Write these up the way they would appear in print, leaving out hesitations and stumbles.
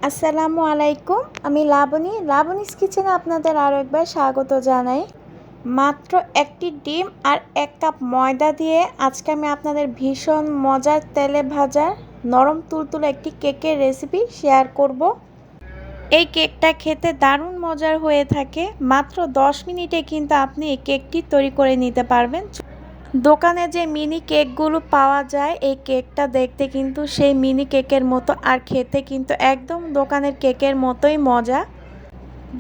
আসসালামু আলাইকুম। আমি লাবণীস কিচেনে আপনাদের আরও একবার স্বাগত জানাই। মাত্র একটি ডিম আর 1 কাপ ময়দা দিয়ে আজকে আমি আপনাদের ভীষণ মজার তেলে ভাজা নরম তুলতুলে একটি কেকের রেসিপি শেয়ার করব। এই কেকটা খেতে দারুণ মজার হয়ে থাকে। মাত্র 10 মিনিটে কিন্তু আপনি এই কেকটি তৈরি করে নিতে পারবেন। দোকানে যে মিনি কেকগুলো পাওয়া যায়, এই কেকটা দেখতে কিন্তু সেই মিনি কেকের মতো, আর খেতে কিন্তু একদম দোকানের কেকের মতোই মজা।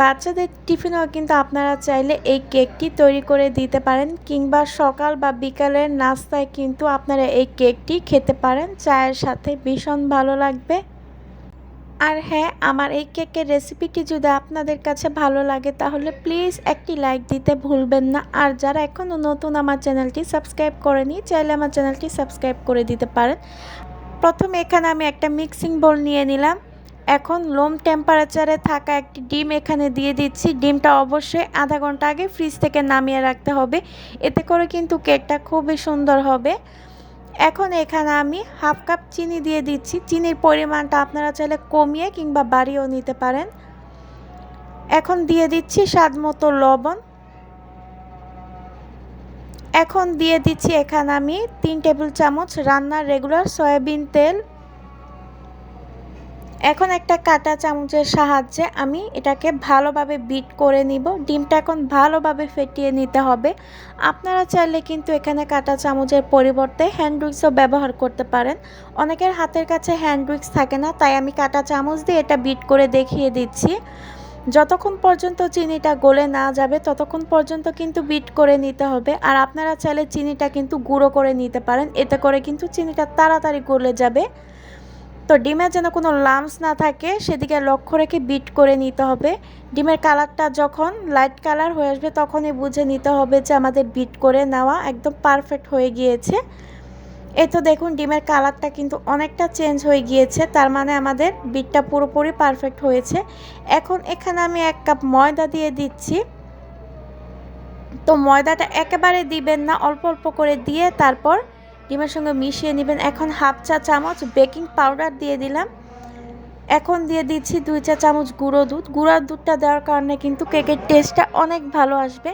বাচ্চাদের টিফিনেও কিন্তু আপনারা চাইলে এই কেকটি তৈরি করে দিতে পারেন, কিংবা সকাল বা বিকালের নাস্তায় কিন্তু আপনারা এই কেকটি খেতে পারেন। চায়ের সাথে ভীষণ ভালো লাগবে। আর হ্যাঁ, আমার এই কেকের রেসিপিটি যদি আপনাদের কাছে ভালো লাগে তাহলে প্লিজ একটি লাইক দিতে ভুলবেন না। আর যারা এখনও নতুন আমার চ্যানেলটি সাবস্ক্রাইব করেনি, চাইলে আমার চ্যানেলটি সাবস্ক্রাইব করে দিতে পারেন। প্রথমে এখানে আমি একটা মিক্সিং বোল নিয়ে নিলাম। এখন রুম টেম্পারেচারে থাকা একটি ডিম এখানে দিয়ে দিচ্ছি। ডিমটা অবশ্যই আধা ঘন্টা আগে ফ্রিজ থেকে নামিয়ে রাখতে হবে, এতে করে কিন্তু কেকটা খুবই সুন্দর হবে। এখন এখানে আমি হাফ কাপ চিনি দিয়ে দিচ্ছি। চিনির পরিমাণটা আপনারা চাইলে কমিয়ে কিংবা বাড়িয়েও নিতে পারেন। এখন দিয়ে দিচ্ছি স্বাদ মতো লবণ। এখন দিয়ে দিচ্ছি এখানে আমি 3 টেবিল চামচ রান্নার রেগুলার সয়াবিন তেল। এখন একটা কাঁটা চামচের সাহায্যে আমি এটাকে ভালোভাবে বিট করে নিব। ডিমটা এখন ভালোভাবে ফেটিয়ে নিতে হবে। আপনারা চাইলে কিন্তু এখানে কাঁটা চামচের পরিবর্তে হ্যান্ড উইক্সও ব্যবহার করতে পারেন। অনেকের হাতের কাছে হ্যান্ড উইক্স থাকে না, তাই আমি কাঁটা চামচ দিয়ে এটা বিট করে দেখিয়ে দিচ্ছি। যতক্ষণ পর্যন্ত চিনিটা গলে না যাবে ততক্ষণ পর্যন্ত কিন্তু বিট করে নিতে হবে। আর আপনারা চাইলে চিনিটা কিন্তু গুঁড়ো করে নিতে পারেন, এতে করে কিন্তু চিনিটা তাড়াতাড়ি গলে যাবে। তো ডিমে যেন কোনো লাম্পস না থাকে সেদিকে লক্ষ্য রেখে বিট করে নিতে হবে। ডিমের কালারটা যখন লাইট কালার হয়ে আসবে তখনই বুঝে নিতে হবে যে আমাদের বিট করে নেওয়া একদম পারফেক্ট হয়ে গিয়েছে। এই তো দেখুন, ডিমের কালারটা কিন্তু অনেকটা চেঞ্জ হয়ে গিয়েছে, তার মানে আমাদের বিটটা পুরোপুরি পারফেক্ট হয়েছে। এখন এখানে আমি 1 কাপ ময়দা দিয়ে দিচ্ছি। তো ময়দাটা একেবারে দিবেন না, অল্প অল্প করে দিয়ে তারপর ডিমের সঙ্গে মিশিয়ে নেবেন। এখন হাফ চা চামচ বেকিং পাউডার দিয়ে দিলাম। এখন দিয়ে দিচ্ছি 2 চা চামচ গুঁড়ো দুধ। গুঁড়োর দুধটা দেওয়ার কারণে কিন্তু কেকের টেস্টটা অনেক ভালো আসবে।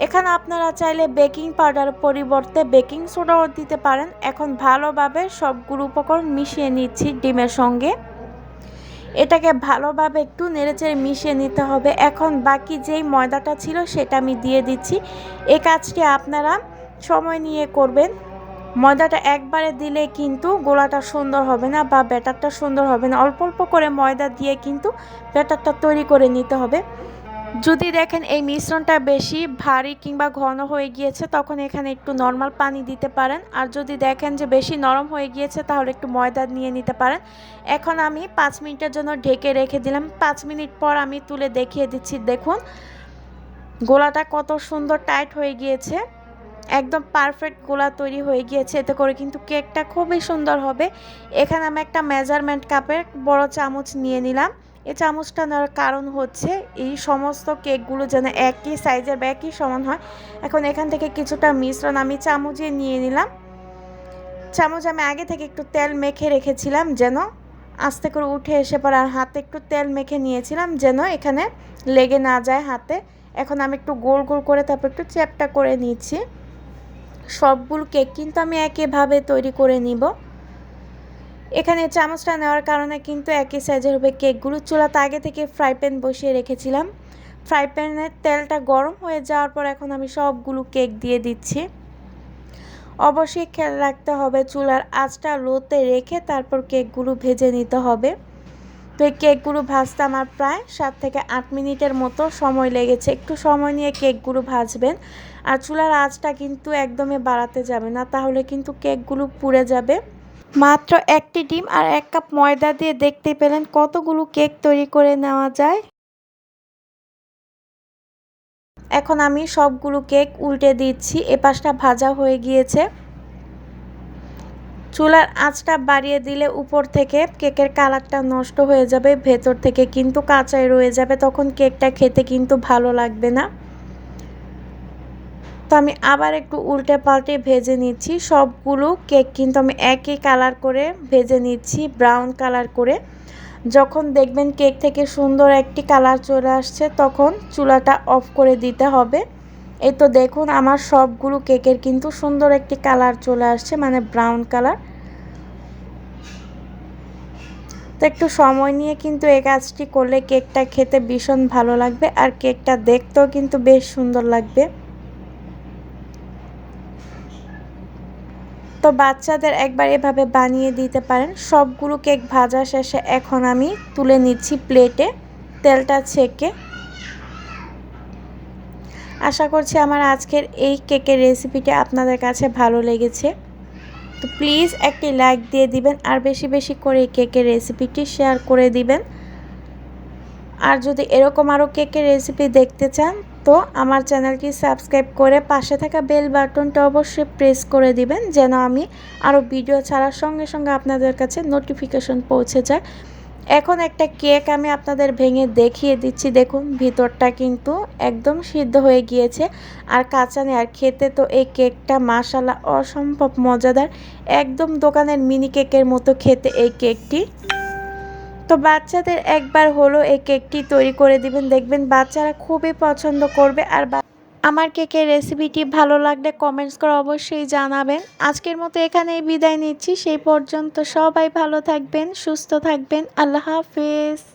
এখানে আপনারা চাইলে বেকিং পাউডারের পরিবর্তে বেকিং সোডাও দিতে পারেন। এখন ভালোভাবে সবগুলো উপকরণ মিশিয়ে নিচ্ছি ডিমের সঙ্গে। এটাকে ভালোভাবে একটু নেড়েচেড়ে মিশিয়ে নিতে হবে। এখন বাকি যেই ময়দাটা ছিল সেটা আমি দিয়ে দিচ্ছি। এই কাজটি আপনারা সময় নিয়ে করবেন। ময়দাটা একবারে দিলে কিন্তু গোলাটা সুন্দর হবে না বা ব্যাটারটা সুন্দর হবে না। অল্প অল্প করে ময়দা দিয়ে কিন্তু ব্যাটারটা তৈরি করে নিতে হবে। যদি দেখেন এই মিশ্রণটা বেশি ভারী কিংবা ঘন হয়ে গিয়েছে তখন এখানে একটু নর্মাল পানি দিতে পারেন। আর যদি দেখেন যে বেশি নরম হয়ে গিয়েছে তাহলে একটু ময়দা নিয়ে নিতে পারেন। এখন আমি 5 মিনিটের জন্য ঢেকে রেখে দিলাম। 5 মিনিট পর আমি তুলে দেখিয়ে দিচ্ছি। দেখুন গোলাটা কত সুন্দর টাইট হয়ে গিয়েছে, একদম পারফেক্ট গোলা তৈরি হয়ে গিয়েছে। এতে করে কিন্তু কেকটা খুবই সুন্দর হবে। এখানে আমি একটা মেজারমেন্ট কাপের বড় চামচ নিয়ে নিলাম। এই চামচটা নেওয়ার কারণ হচ্ছে এই সমস্ত কেকগুলো যেন একই সাইজের বা একই সমান হয়। এখন এখান থেকে কিছুটা মিশ্রণ আমি চামচে নিয়ে নিলাম। চামচ আমি আগে থেকে একটু তেল মেখে রেখেছিলাম যেন আস্তে করে উঠে এসে পড়ে, আর হাতে একটু তেল মেখে নিয়েছিলাম যেন এখানে লেগে না যায় হাতে। এখন আমি একটু গোল গোল করে তারপর একটু চ্যাপটা করে নিচ্ছি। সবগুলো কেক কিন্তু আমি একইভাবে তৈরি করে নিব। এখানে চামচটা নেওয়ার কারণে কিন্তু একই সাইজের হবে কেকগুলো। চুলাতে আগে থেকে ফ্রাই প্যান বসিয়ে রেখেছিলাম। ফ্রাই প্যানের তেলটা গরম হয়ে যাওয়ার পর এখন আমি সবগুলো কেক দিয়ে দিচ্ছি। অবশ্যই খেয়াল রাখতে হবে চুলার আঁচটা লোতে রেখে তারপর কেকগুলো ভেজে নিতে হবে। তো এই কেকগুলো ভাজতে আমার প্রায় 7 থেকে 8 মিনিটের মতো সময় লেগেছে। একটু সময় নিয়ে কেকগুলো ভাজবেন। আর চুলার আঁচটা কিন্তু একদমই বাড়াতে যাবে না, তাহলে কিন্তু কেকগুলো পুড়ে যাবে। মাত্র একটি ডিম আর 1 কাপ ময়দা দিয়ে দেখতে পেলেন কতগুলো কেক তৈরি করে নেওয়া যায়। এখন আমি সবগুলো কেক উল্টে দিচ্ছি। এপাশটা ভাজা হয়ে গিয়েছে। চুলার আঁচটা বাড়িয়ে দিলে উপর থেকে কেকের কালারটা নষ্ট হয়ে যাবে, ভেতর থেকে কিন্তু কাঁচাই রয়ে যাবে, তখন কেকটা খেতে কিন্তু ভালো লাগবে না। তো আমি আবার একটু উল্টে পাল্টে ভেজে নিচ্ছি। সবগুলো কেক কিন্তু আমি একই কালার করে ভেজে নিচ্ছি, ব্রাউন কালার করে। যখন দেখবেন কেক থেকে সুন্দর একটি কালার চলে আসছে তখন চুলাটা অফ করে দিতে হবে। এই তো দেখুন আমার সবগুলো কেকের কিন্তু সুন্দর একটি কালার চলে আসছে, মানে ব্রাউন কালার। তো একটু সময় নিয়ে কিন্তু এই কাজটি করলে কেকটা খেতে ভীষণ ভালো লাগবে আর কেকটা দেখতেও কিন্তু বেশ সুন্দর লাগবে। তো বাচ্চাদের একবার এভাবে বানিয়ে দিতে পারেন। সবগুলো কেক ভাজা শেষে এখন আমি তুলে নিচ্ছি প্লেটে তেলটা ছেঁকে। আশা করছি আমার আজকের এই কেকের রেসিপিটি আপনাদের কাছে ভালো লেগেছে। তো প্লিজ একটি লাইক দিয়ে দিবেন আর বেশি বেশি করে এই কেকের রেসিপিটি শেয়ার করে দিবেন। আর যদি এরকম আরও কেকের রেসিপি দেখতে চান তো আমার চ্যানেলটি সাবস্ক্রাইব করে পাশে থাকা বেল বাটনটা অবশ্যই প্রেস করে দিবেন, যেন আমি আরও ভিডিও ছাড়ার সঙ্গে সঙ্গে আপনাদের কাছে নোটিফিকেশন পৌঁছে যায়। এখন একটা কেক আমি আপনাদের ভেঙে দেখিয়ে দিচ্ছি। দেখুন ভিতরটা কিন্তু একদম সিদ্ধ হয়ে গিয়েছে আর কাঁচা নেই। আর খেতে তো এই কেকটা মাশাআল্লাহ অসম্ভব মজাদার, একদম দোকানের মিনি কেকের মতো খেতে এই কেকটি। তো বাচ্চাদের একবার হলো এই কেকটি তৈরি করে দিবেন, দেখবেন বাচ্চারা খুবই পছন্দ করবে। আর আমার কেকের রেসিপিটি ভালো লাগলে কমেন্টস করে অবশ্যই জানাবেন। আজকের মতো এখানেই বিদায় নিচ্ছি, সেই পর্যন্ত সবাই ভালো থাকবেন, সুস্থ থাকবেন। আল্লাহ হাফেজ।